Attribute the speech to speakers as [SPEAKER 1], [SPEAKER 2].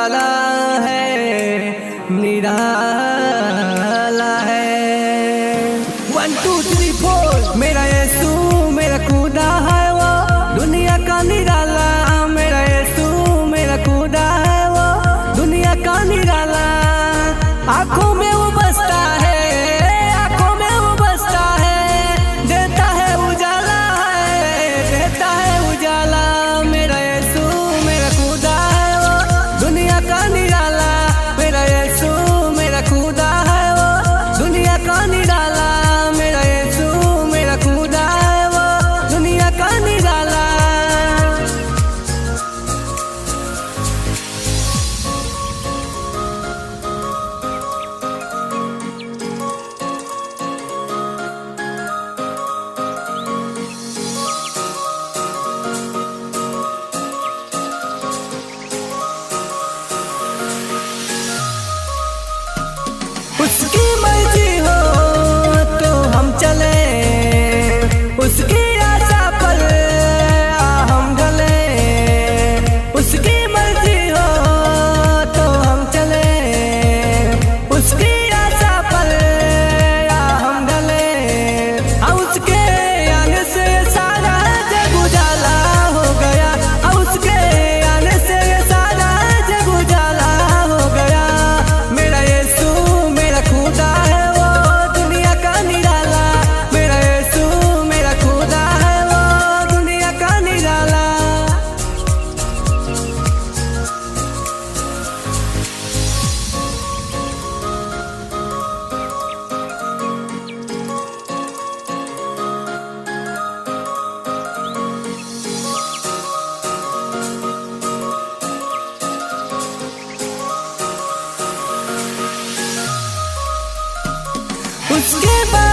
[SPEAKER 1] उजाला है, निराला है। 1 2 3 4 मेरा यीशु मेरा खुदा है वो, दुनिया का निराला। मेरा यीशु मेरा खुदा है वो, दुनिया का निराला। आँखों में वो बसता है, आँखों में वो बसता है, देता है उजाला है, देता है उजाला। मेरा यीशु मेरा खुदा है वो, दुनिया का निराला। मेरा यीशु मेरा खुदा है वो, दुनिया का निराला। मेरा यीशु मेरा खुदा है वो, दुनिया का निराला। उसकी मर्जी हो तो हम चले, उसकी आशा पर हम ढले। उसकी मर्जी हो तो हम चले, उसकी आशा पर हम ढले। उसके आने से सारा जग उजाला हो गया, उसके आने से सारा जग उजाला हो गया। मेरा यीशु मेरा खुदा है वो, दुनिया का निराला। मेरा यीशु मेरा खुदा है वो, दुनिया का निराला। उसके बाद